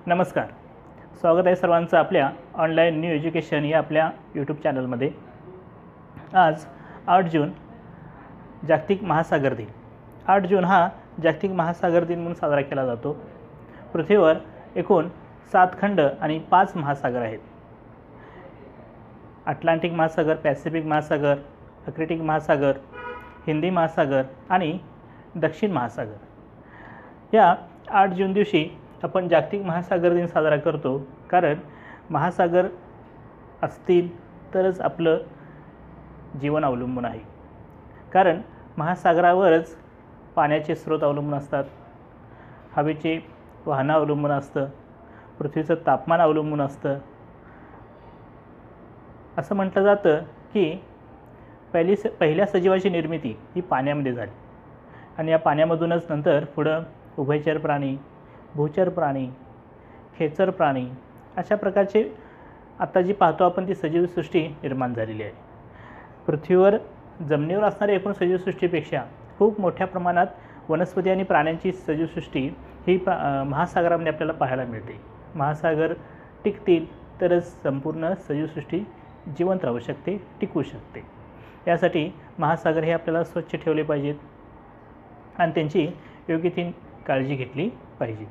नमस्कार. स्वागत आहे सर्वांचं आपल्या ऑनलाईन न्यू एज्युकेशन या आपल्या यूट्यूब चॅनलमध्ये. आज 8 जून जागतिक महासागर दिन. 8 जून हा जागतिक महासागर दिन म्हणून साजरा केला जातो. पृथ्वीवर एकूण 7 खंड आणि 5 महासागर आहेत. अटलांटिक महासागर, पॅसिफिक महासागर, आर्क्टिक महासागर, हिंदी महासागर आणि दक्षिण महासागर. या 8 जून दिवशी आपण जागतिक महासागर दिन साजरा करतो, कारण महासागर असतील तरच आपलं जीवन अवलंबून आहे. कारण महासागरावरच पाण्याचे स्रोत अवलंबून असतात, हवेचे वाहन अवलंबून असतं, पृथ्वीचं तापमान अवलंबून असतं. असं म्हटलं जातं की पहिल्या सजीवाची निर्मिती ही पाण्यामध्ये झाली आणि या पाण्यामधूनच नंतर पुढं उभयचर प्राणी, भूचर प्राणी, खेचर प्राणी अशा प्रकारचे आता जी पाहतो आपण ती सजीवसृष्टी निर्माण झालेली आहे. पृथ्वीवर जमिनीवर असणाऱ्या एकूण सजीवसृष्टीपेक्षा खूप मोठ्या प्रमाणात वनस्पती आणि प्राण्यांची सजीवसृष्टी ही महासागरामध्ये आपल्याला पाहायला मिळते. महासागर टिकतील तरच संपूर्ण सजीवसृष्टी जिवंत राहू शकते, टिकू शकते. यासाठी महासागर हे आपल्याला स्वच्छ ठेवले पाहिजेत आणि त्यांची योग्य ती काळजी घेतली पाहिजे.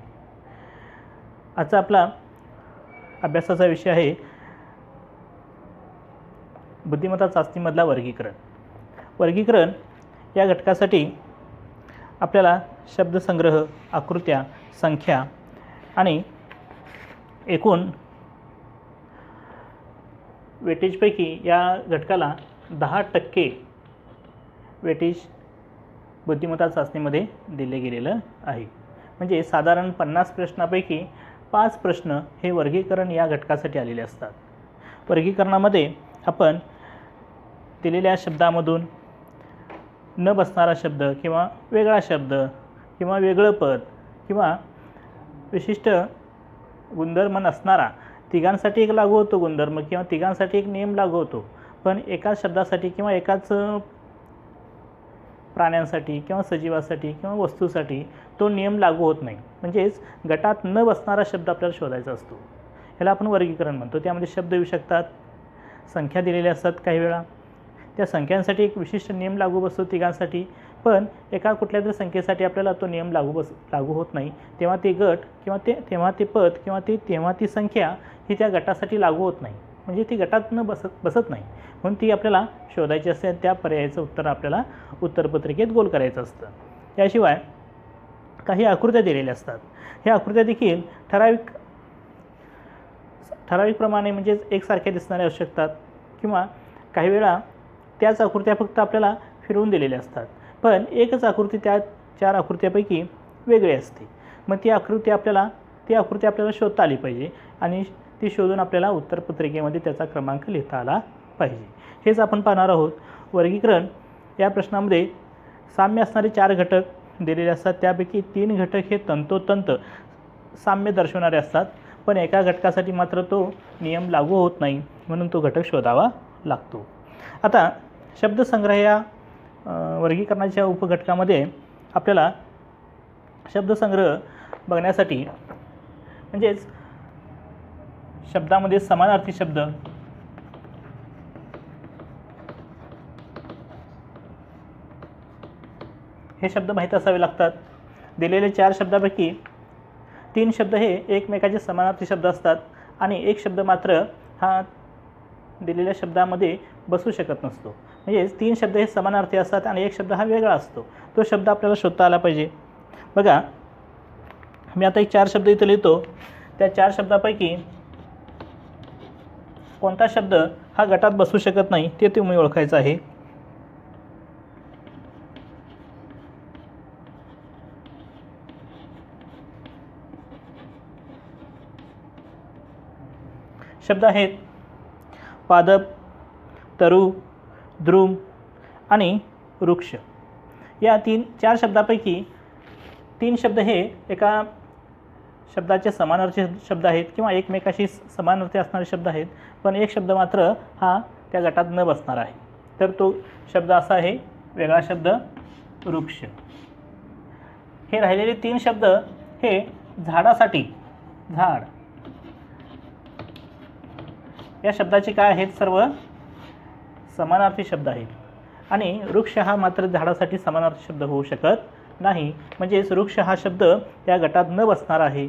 आजचा आपला अभ्यासाचा विषय आहे बुद्धिमत्ता चाचणीमधला वर्गीकरण. वर्गीकरण या घटकासाठी आपल्याला शब्दसंग्रह, आकृत्या, संख्या आणि एकूण वेटेजपैकी या घटकाला 10% वेटेज बुद्धिमत्ता चाचणीमध्ये दिले गेलेलं आहे. म्हणजे साधारण 50 प्रश्नापैकी 5 प्रश्न हे वर्गीकरण या घटकासाठी आलेले असतात. वर्गीकरणामध्ये आपण दिलेल्या शब्दामधून न बसणारा शब्द किंवा वेगळा शब्द किंवा वेगळं पद किंवा विशिष्ट गुणधर्म नसणारा, तिघांसाठी एक लागू होतो गुणधर्म किंवा तिघांसाठी एक नियम लागू होतो, पण एकाच शब्दासाठी किंवा एकाच प्राण्यांसाठी किंवा सजीवासाठी किंवा वस्तूसाठी तो नियम लागू होत नाही. म्हणजेच गटात न बसणारा शब्द आपल्याला शोधायचा असतो. ह्याला आपण वर्गीकरण म्हणतो. त्यामध्ये शब्द येऊ शकतात, संख्या दिलेल्या असतात काही वेळा. त्या संख्यांसाठी एक विशिष्ट नियम लागू बसतो तिघांसाठी, पण एका कुठल्या तरी संख्येसाठी आपल्याला तो नियम लागू होत नाही. तेव्हा ते गट किंवा तेव्हा ते पद किंवा तेव्हा ती संख्या ही त्या गटासाठी लागू होत नाही. म्हणजे ती गटात न बसत नाही, म्हणून ती आपल्याला शोधायची असते. त्या पर्यायाचं उत्तर आपल्याला उत्तरपत्रिकेत गोल करायचं असतं. त्याशिवाय काही आकृत्या दिलेल्या असतात. ह्या आकृत्या देखील ठराविक प्रमाणे म्हणजेच एकसारख्या दिसणाऱ्या असू शकतात किंवा काही वेळा त्याच आकृत्या फक्त आपल्याला फिरवून दिलेल्या असतात, पण एकच आकृती त्या 4 आकृत्यापैकी वेगळी असते. मग ती आकृती आपल्याला शोधता आली पाहिजे आणि ती शोधून आपल्याला उत्तरपत्रिकेमध्ये त्याचा क्रमांक लिहिता आला पाहिजे. हेच आपण पाहणार आहोत. वर्गीकरण या प्रश्नामध्ये साम्य असणारे 4 घटक दिलेले असतात. त्यापैकी 3 घटक हे तंतोतंत साम्य दर्शवणारे असतात, पण एका घटकासाठी मात्र तो नियम लागू होत नाही, म्हणून तो घटक शोधावा लागतो. आता शब्दसंग्रह या वर्गीकरणाच्या उपघटकामध्ये आपल्याला शब्दसंग्रह बघण्यासाठी म्हणजेच शब्दामध्ये समानार्थी शब्द, हे शब्द माहीत असावे लागतात. दिलेले 4 शब्दापैकी 3 शब्द हे एकमेकाचे समानार्थी शब्द असतात आणि एक शब्द मात्र हा दिलेल्या शब्दामध्ये बसू शकत नसतो. म्हणजेच 3 शब्द हे समानार्थी असतात आणि एक शब्द हा वेगळा असतो. तो शब्द आपल्याला शोधता आला पाहिजे. बघा, मी आता एक 4 शब्द इथं लिहितो. त्या 4 शब्दापैकी कोणता शब्द हा गटात बसू शकत नाही ते तुम्ही ओळखायचं आहे. शब्द आहेत पादप, तरु, द्रुम आणि वृक्ष. या 4 शब्दापैकी 3 शब्द हे एका शब्दाचे समानार्थी शब्द आहेत किंवा एकमेकाशी समानार्थी असणारे शब्द आहेत, पण एक शब्द मात्र हा त्या गटात न बसणार आहे. तर तो शब्द असा आहे, वेगळा शब्द वृक्ष. हे राहिलेले 3 शब्द हे झाडासाठी झाड या शब्दाचे काय आहेत, सर्व समानार्थी शब्द आहेत. आणि वृक्ष हा मात्र झाडासाठी समानार्थी शब्द होऊ शकत नाही. म्हणजेच वृक्ष हा शब्द या गटात न बसणार आहे.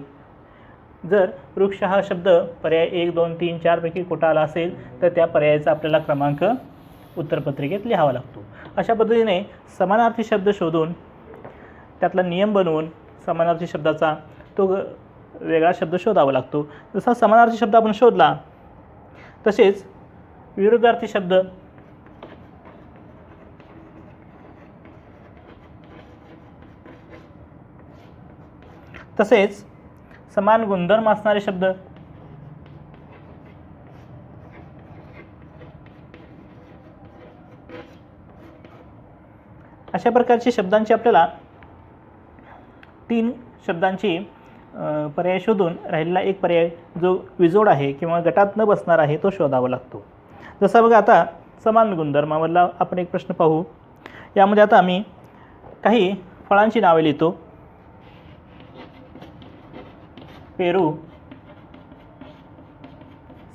जर वृक्ष हा शब्द पर्याय 1, 2, 3, 4 पैकी कुठं आला असेल तर त्या पर्यायाचा आपल्याला क्रमांक उत्तरपत्रिकेत लिहावा लागतो. अशा पद्धतीने समानार्थी शब्द शोधून त्यातला नियम बनवून समानार्थी शब्दाचा तो वेगळा शब्द शोधावा लागतो. जसा समानार्थी शब्द आपण शोधला तसेच विरुद्धार्थी शब्द, तसेच समान गुणधर्म असणारे शब्द, अशा प्रकारचे शब्दांची आपल्याला 3 शब्दांची पर्याय शोधून राहिलेला एक पर्याय जो विजोड आहे किंवा गटात न बसणार आहे तो शोधावा लागतो. जसं बघा आता समान गुणधर्मामधला आपण एक प्रश्न पाहू. यामध्ये आता आम्ही काही फळांची नावे लिहितो. पेरू,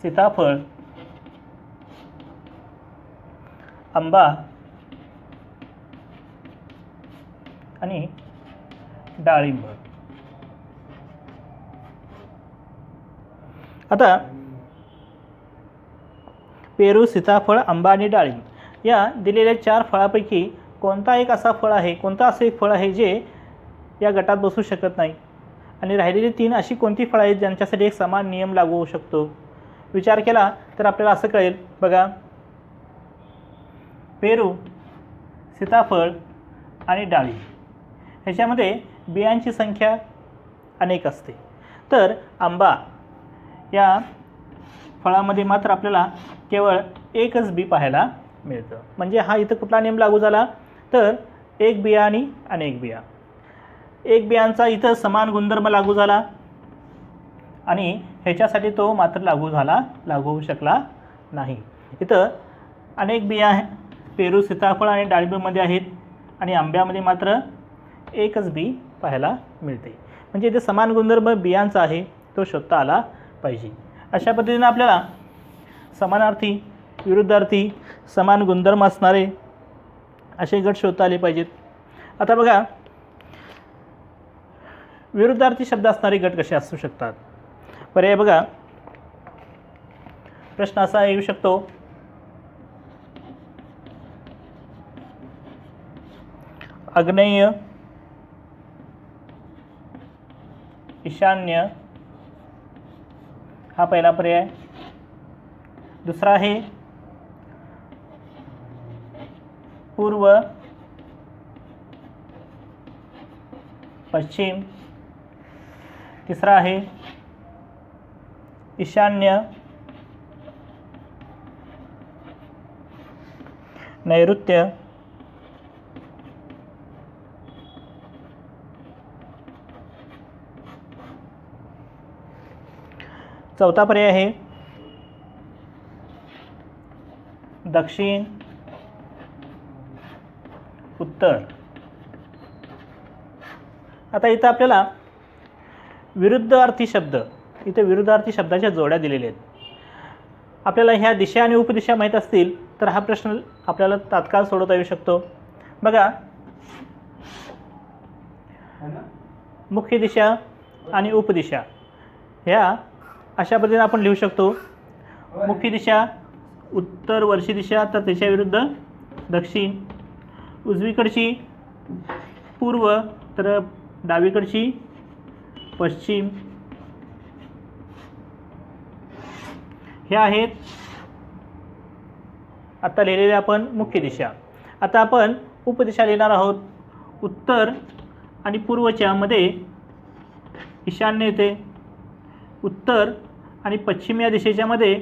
सीताफळ, आंबा आणि डाळिंब. आता पेरू, सीताफळ, आंबा आणि डाळिंब या दिलेल्या 4 फळापैकी कोणता एक असा फळ आहे, कोणता असं एक फळ आहे जे या गटात बसू शकत नाही, आणि राहिलेली 3 अशी कोणती फळं आहेत ज्यांच्यासाठी एक समान नियम लागू होऊ शकतो. विचार केला तर आपल्याला असं कळेल. बघा, पेरू, सीताफळ आणि डाळिंब ह्याच्यामध्ये बियांची संख्या अनेक असते. तर आंबा या फळामध्ये मात्र आपल्याला केवळ एकच बी पाहायला मिळतं. म्हणजे हा इथं कुठला नियम लागू झाला तर एक बिया आणि अनेक बिया. एक बियांचा इथं समान गुणधर्म लागू झाला आणि ह्याच्यासाठी तो मात्र लागू होऊ शकला नाही. इथं अनेक बिया पेरू, सीताफळ आणि डाळिंबामध्ये आहेत आणि आंब्यामध्ये मात्र एकच बी पाहायला मिळते. म्हणजे इथे समान गुणधर्म बियांचा आहे तो शोधता आला पाहिजे. अशा पद्धतीने आपल्याला समानार्थी, विरुद्धार्थी, समान गुणधर्म असणारे असे गट शोधता आले पाहिजेत. आता बघा, विरुद्धार्थी शब्द असणारे गट कसे असू शकतात. पर्याय बघा, प्रश्न असा येऊ शकतो, आग्नेय, ईशान्य हा पहिला पर्याय. दुसरा आहे पूर्व, पश्चिम. तिसरा आहे ईशान्य, नैऋत्य. चौथा पर्याय आहे दक्षिण, उत्तर. आता इथं आपल्याला विरुद्धार्थी शब्द, इथे विरुद्धार्थी शब्दाच्या जोड्या दिलेल्या आहेत. आपल्याला ह्या दिशा आणि उपदिशा माहीत असतील तर हा प्रश्न आपल्याला तात्काळ सोडवता येऊ शकतो. बघा, मुख्य दिशा आणि उपदिशा ह्या अशा पद्धतीने आपण लिहू शकतो. मुख्य दिशा उत्तर वर्षी दिशा तर त्याच्या विरुद्ध दक्षिण, उजवीकडची पूर्व तर डावीकडची पश्चिम. हे आहेत आता लिहिलेल्या आपण मुख्य दिशा. आता आपण उपदिशा लिहिणार आहोत. उत्तर आणि पूर्वच्या मध्ये ईशान्य येते. उत्तर आणि पश्चिम या दिशेच्या मध्ये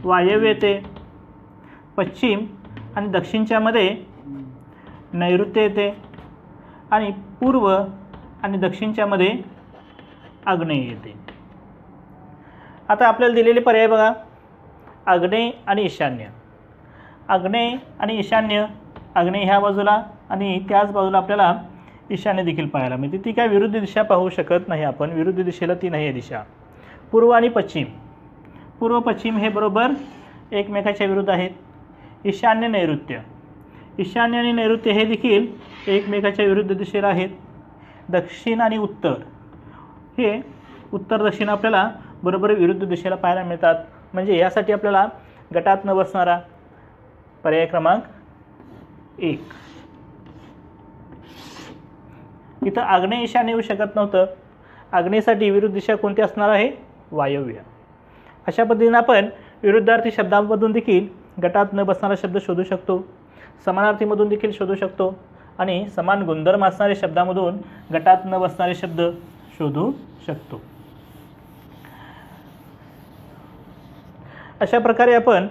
वायव्य येते. पश्चिम आणि दक्षिणच्या मध्ये नैऋत्य येते आणि पूर्व आणि दक्षिणच्या मध्ये आग्नेय येते. आता आपल्याला दिलेले पर्याय बघा, आग्नेय आणि ईशान्य. आग्नेय आणि ईशान्य, आग्नेय ह्या बाजूला आणि त्याच बाजूला आपल्याला ईशान्य देखील पाहायला मिळते. ती काय विरुद्ध दिशा पाहू शकत नाही आपण, विरुद्ध दिशेला ती नाही आहे दिशा. पूर्व आणि पश्चिम, पूर्व पश्चिम हे बरोबर एकमेकाच्या विरुद्ध आहेत. ईशान्य नैऋत्य, ईशान्य आणि नैऋत्य हे देखील एकमेकाच्या विरुद्ध दिशेला आहेत. दक्षिण आणि उत्तर हे उत्तर दक्षिण आपल्याला बरोबर विरुद्ध दिशेला पाहायला मिळतात. म्हणजे यासाठी आपल्याला गटात न बसणारा पर्याय क्रमांक 1. इथं आग्नेय ईशान्य येऊ शकत नव्हतं. आग्नेयसाठी विरुद्ध दिशा कोणती असणार आहे? वायव्य. अशा पद्धतीने आपण विरुद्धार्थी शब्दांमधून देखील गटात न बसणारा शब्द शोधू शकतो, समानार्थीमधून देखील शोधू शकतो आणि समान गुणधर्म असणाऱ्या शब्दामधून गटात न बसणारे शब्द शोधू शकतो. अशा प्रकारे आपण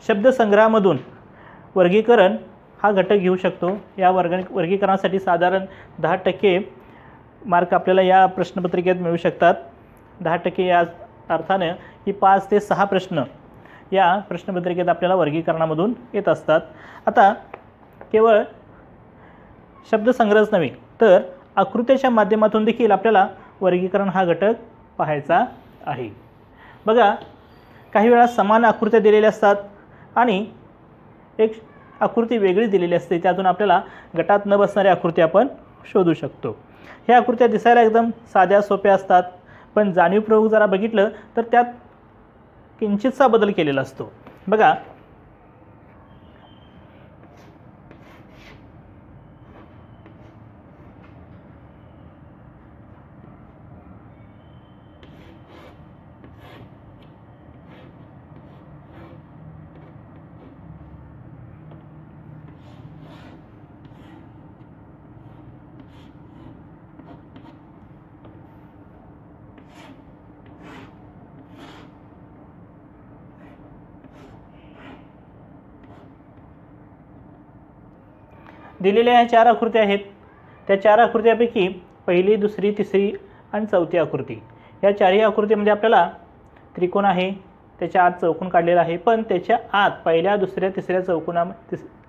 शब्दसंग्रहामधून वर्गीकरण हा घटक घेऊ शकतो. या वर्गीकरणासाठी साधारण 10% मार्क आपल्याला या प्रश्नपत्रिकेत मिळू शकतात. 10% या अर्थानं की 5 ते 6 प्रश्न या प्रश्नपत्रिकेत आपल्याला वर्गीकरणामधून येत असतात. आता केवळ शब्दसंग्रहच नव्हे तर आकृत्याच्या माध्यमातून देखील आपल्याला वर्गीकरण हा घटक पाहायचा आहे. बघा, काही वेळा समान आकृत्या दिलेल्या असतात आणि एक आकृती वेगळी दिलेली असते, त्यातून आपल्याला गटात न बसणारी आकृती आपण शोधू शकतो. ह्या आकृत्या दिसायला एकदम साध्या सोप्या असतात, पण जाणीवपूर्वक जरा बघितलं तर त्यात किंचितसा बदल केलेला असतो. बघा, दिलेल्या ह्या 4 आकृत्या आहेत. त्या 4 आकृत्यापैकी पहिली, दुसरी, तिसरी आणि चौथी आकृती, या 4ही आकृतीमध्ये आपल्याला त्रिकोण आहे, त्याच्या आत चौकोन काढलेला आहे, पण त्याच्या आत पहिल्या, दुसऱ्या, तिसऱ्या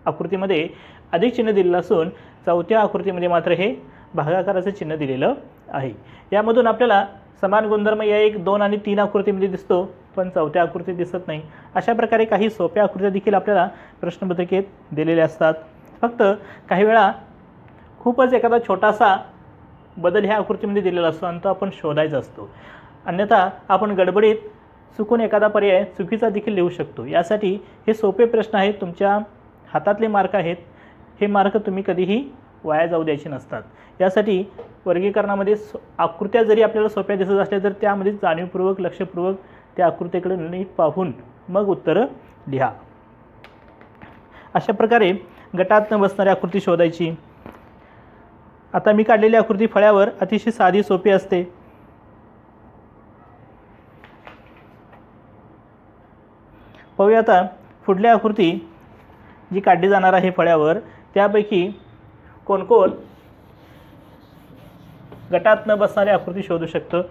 आकृतीमध्ये अधिक चिन्ह दिलेलं असून चौथ्या आकृतीमध्ये मात्र हे भागाकाराचं चिन्ह दिलेलं आहे. यामधून आपल्याला समान गुणधर्म या 1, 2 आणि 3 आकृतीमध्ये दिसतो, पण चौथ्या आकृतीत दिसत नाही. अशा प्रकारे काही सोप्या आकृत्या देखील आपल्याला प्रश्नपत्रिकेत दिलेल्या असतात. फक्त काही वेळा खूपच एखादा छोटासा बदल ह्या आकृतीमध्ये दिलेला असतो आणि तो आपण शोधायचा असतो. अन्यथा आपण गडबडीत चुकून एखादा पर्याय चुकीचा देखील लिहू शकतो. यासाठी हे सोपे प्रश्न आहेत, तुमच्या हातातले मार्क आहेत. हे मार्क तुम्ही कधीही वाया जाऊ द्यायचे नसतात. यासाठी वर्गीकरणामध्ये आकृत्या जरी आपल्याला सोप्या दिसत असल्या तर त्यामध्ये जाणीवपूर्वक, लक्षपूर्वक त्या आकृतीकडे नीट पाहून मग उत्तरं लिहा. अशा प्रकारे गटात न बसणारी आकृती शोधायची. आता मी काढलेली आकृती फळ्यावर अतिशय साधी सोपी असते. पाहूया आता पुढली आकृती जी काढली जाणार आहे फळ्यावर, त्यापैकी कोण गटात न बसणारी आकृती शोधू शकतं.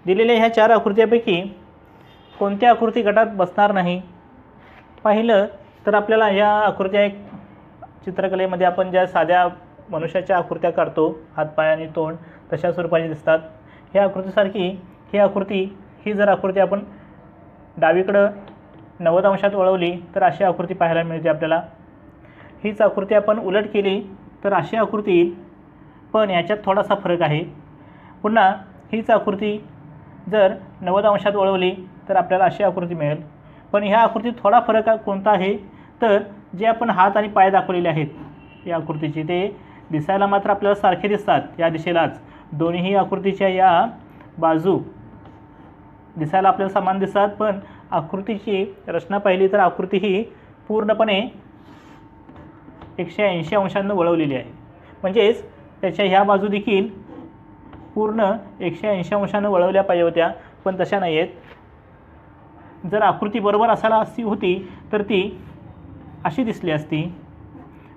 दिलेल्या ह्या 4 आकृत्यापैकी कोणत्या आकृती गटात बसणार नाही? पाहिलं तर आपल्याला ह्या आकृत्या एक चित्रकलेमध्ये आपण ज्या साध्या मनुष्याच्या आकृत्या काढतो, हातपाय आणि तोंड, तशा स्वरूपाची दिसतात. ह्या आकृतीसारखी ही जर आकृती आपण डावीकडं 90 अंशात वळवली तर अशी आकृती पाहायला मिळते आपल्याला. हीच आकृती आपण उलट केली तर अशी आकृती येईल, पण याच्यात थोडासा फरक आहे. पुन्हा हीच आकृती जर 90 अंशात वळवली तर आपल्याला अशी आकृती मिळेल, पण ह्या आकृतीत थोडा फरक कोणता आहे तर जे आपण हात आणि पाय दाखवलेले आहेत या आकृतीचे ते दिसायला मात्र आपल्याला सारखे दिसतात. या दिशेलाच दोन्ही आकृतीच्या या बाजू दिसायला आपल्याला समान दिसतात, पण आकृतीची रचना पाहिली तर आकृती ही पूर्णपणे 180 अंशांना वळवलेली आहे. म्हणजेच त्याच्या ह्या बाजू देखील पूर्ण 180 अंशानं वळवल्या पाहिजे होत्या, पण तशा नाही आहेत. जर आकृती बरोबर असायला होती तर ती अशी दिसली असती,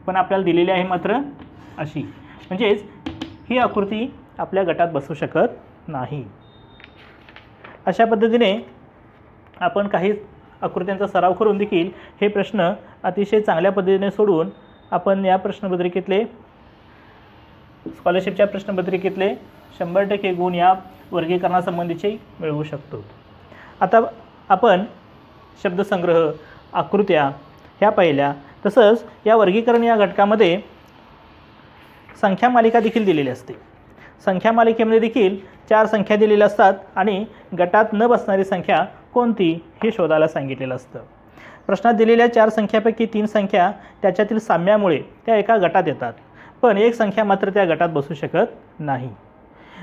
पण आपल्याला दिलेली आहे मात्र अशी. म्हणजेच ही आकृती आपल्या गटात बसू शकत नाही. अशा पद्धतीने आपण काही आकृत्यांचा सराव करून देखील हे प्रश्न अतिशय चांगल्या पद्धतीने सोडवून आपण या प्रश्नपत्रिकेतले स्कॉलरशिपच्या प्रश्नपत्रिकेतले 100% गुण या वर्गीकरणासंबंधीचे मिळवू शकतो. आता आपण शब्दसंग्रह, आकृत्या ह्या पाहिल्या. तसंच या वर्गीकरण या घटकामध्ये संख्या मालिका देखील दिलेली असते. संख्या मालिकेमध्ये देखील 4 संख्या दिलेल्या असतात आणि गटात न बसणारी संख्या कोणती हे शोधायला सांगितलेलं असतं. प्रश्नात दिलेल्या 4 संख्यापैकी 3 संख्या त्याच्यातील साम्यामुळे त्या एका गटात येतात, पण एक संख्या मात्र त्या गटात बसू शकत नाही.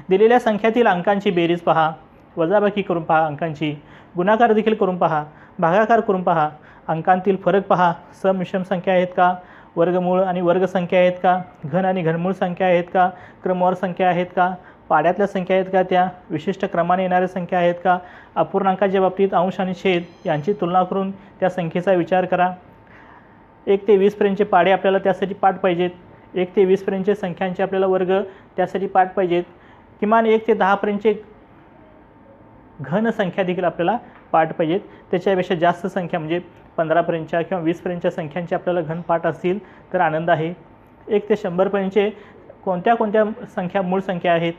दिलेल्या संख्यातील अंकांची बेरीज पहा, वजाबाकी करून पहा अंकांची, गुणाकार देखील करून पहा, भागाकार करून पहा, अंकांतील फरक पहा, सम विषम संख्या आहेत का, वर्गमूळ आणि वर्ग संख्या आहेत का, घन आणि घनमूळ संख्या आहेत का, क्रमवार संख्या आहेत का, पाड्यातल्या संख्या आहेत का, त्या विशिष्ट क्रमाने येणाऱ्या संख्या आहेत का, अपूर्णांकाच्या बाबतीत अंश आणि छेद यांची तुलना करून त्या संख्येचा विचार करा. 1 ते 20 पर्यंतचे पाडे आपल्याला त्यासाठी पाठ पाहिजेत. 1 ते 20 पर्यंतचे संख्यांचे आपल्याला वर्ग त्यासाठी पाठ पाहिजेत. किमान 1 ते 10 पर्यंतचे घन संख्या देखील आपल्याला पाठ पाहिजेत. त्याच्यापेक्षा जास्त संख्या म्हणजे 15 पर्यंतच्या किंवा 20 पर्यंतच्या संख्यांचे आपल्याला घन पाठ असतील तर आनंद आहे. 1 ते 100 पर्यंतचे कोणत्या कोणत्या संख्या मूळ संख्या आहेत,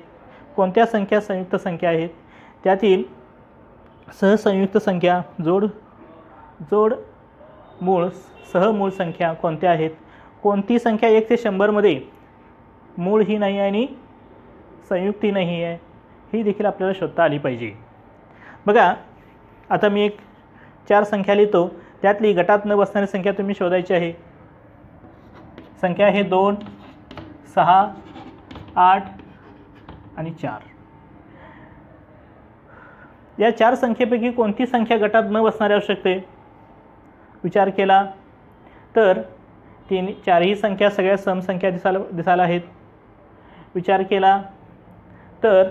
कोणत्या संख्या संयुक्त संख्या आहेत, त्यातील सहसंयुक्त संख्या, जोड मूळ, सहमूळ संख्या कोणत्या आहेत, कोणती संख्या 1 ते 100 मध्ये मूळ ही नाही आणि संयुक्ती नाही आहे, ही देखील आपल्याला शोधता आली पाहिजे. बघा, आता मी 4 संख्या लिहितो, त्यातली गटात न बसणारी संख्या तुम्ही शोधायची आहे. संख्या आहे 2, 6, 8 आणि 4. या 4 संख्येपैकी कोणती संख्या गटात न बसणारी असू शकते? विचार केला तर 4ही संख्या सगळ्या समसंख्या दिसायला आहेत. विचार केला तर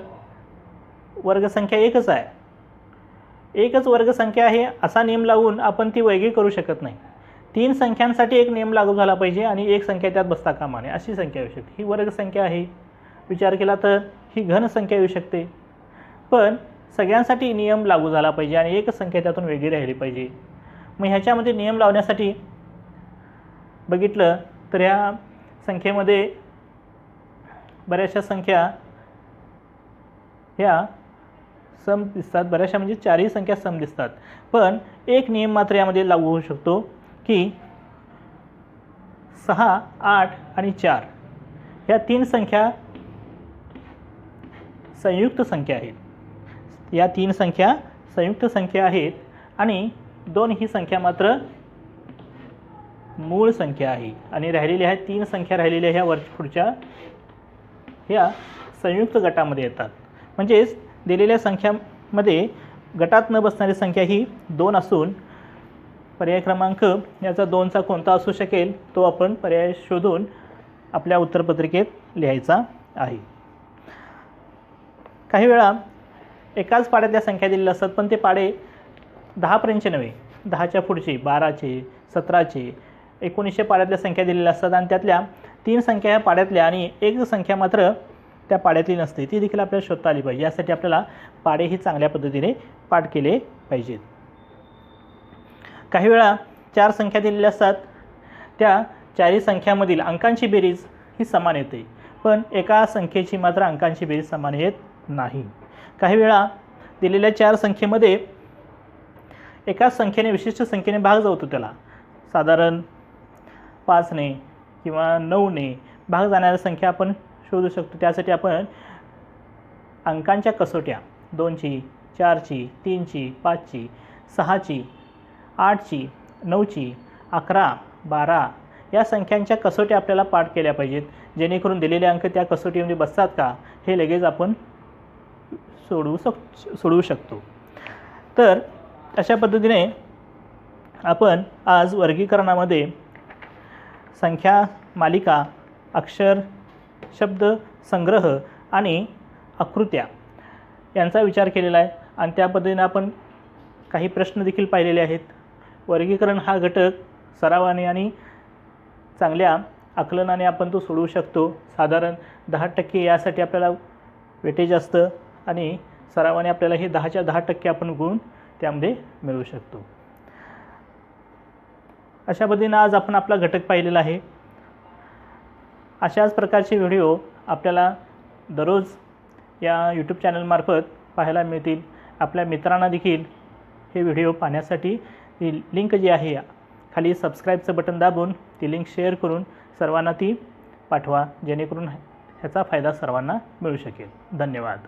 वर्गसंख्या एकच आहे. एकच वर्गसंख्या आहे असा नियम लावून आपण ती वेगळी करू शकत नाही. 3 संख्यांसाठी एक नियम लागू झाला पाहिजे आणि एक संख्या त्यात बसता कामा नये अशी संख्या येऊ शकते. ही वर्गसंख्या आहे. विचार केला तर ही घन संख्या येऊ शकते. पण सगळ्यांसाठी नियम लागू झाला पाहिजे आणि एक संख्या त्यातून वेगळी राहिली पाहिजे. मग ह्याच्यामध्ये नियम लावण्यासाठी बघितलं तर ह्या संख्येमध्ये बऱ्याचशा संख्या ह्या सम दिसतात, बऱ्याचशा म्हणजे 4ही संख्या सम दिसतात. पण एक नियम मात्र यामध्ये लागू होऊ शकतो की 6, 8 आणि 4 ह्या 3 संख्या संयुक्त संख्या आहेत. या 3 संख्या संयुक्त संख्या आहेत आणि 2 ही संख्या मात्र मूळ संख्या आहे आणि राहिलेल्या ह्या 3 संख्या राहिलेल्या ह्या पुढच्या ह्या संयुक्त गटामध्ये येतात. म्हणजेच दिलेल्या संख्यामध्ये गटात न बसणारी संख्या ही 2 असून पर्याय क्रमांक याचा 2चा कोणता असू शकेल तो आपण पर्याय शोधून आपल्या उत्तरपत्रिकेत लिहायचा आहे. काही वेळा एकाच पाड्यातल्या संख्या दिलेल्या असतात, पण ते पाडे 10 पर्यंतचे नव्हे, 10च्या पुढचे, 12चे, 17चे, 1900 पाड्यातल्या संख्या दिलेल्या असतात आणि त्यातल्या 3 संख्या ह्या पाड्यातल्या आणि एक संख्या मात्र त्या पाड्यातली नसते. ती देखील आपल्याला शोधता आली पाहिजे. यासाठी आपल्याला पाडे ही चांगल्या पद्धतीने पाठ केले पाहिजेत. काही वेळा 4 संख्या दिलेल्या असतात, त्या 4ही संख्यामधील अंकांची बेरीज ही समान येते, पण एका संख्येची मात्र अंकांची बेरीज समान येत नाही. काही वेळा दिलेल्या 4 संख्येमध्ये एकाच संख्येने विशिष्ट संख्येने भाग जातो, त्याला साधारण 5ने किंवा 9ने भाग जाणाऱ्या संख्या आपण शोधू शकतो. त्यासाठी आपण अंकांच्या कसोट्या 2ची, 4ची, 3ची, 5ची, 6ची, 8ची, 9ची, 11, 12 या संख्यांच्या कसोट्या आपल्याला पाठ केल्या पाहिजेत, जेणेकरून दिलेले अंक त्या कसोटीमध्ये बसतात का हे लगेच आपण सोडवू शकतो. तर अशा पद्धतीने आपण आज वर्गीकरणामध्ये संख्या मालिका, अक्षर, शब्द संग्रह आणि आकृत्या यांचा विचार केलेला आहे आणि त्या पद्धतीने आपण काही प्रश्न देखील पाहिलेले आहेत. वर्गीकरण हा घटक सरावाने आणि चांगल्या आकलनाने आपण तो सोडवू शकतो. साधारण 10% यासाठी आपल्याला वेटेज असतं आणि सरावाने आपल्याला हे 10च्या 10% आपण गुण त्यामध्ये मिळवू शकतो. अशा पद्धतीने आज आपण आपला घटक पाहिलेला आहे. अशाच प्रकारचे व्हिडिओ आपल्याला दररोज या यूट्यूब चॅनलमार्फत पाहायला मिळतील. आपल्या मित्रांना देखील हे व्हिडिओ पाहण्यासाठी ही लिंक जी आहे खाली सबस्क्राईबचं बटन दाबून ती लिंक शेअर करून सर्वांना ती पाठवा, जेणेकरून ह्याचा फायदा सर्वांना मिळू शकेल. धन्यवाद.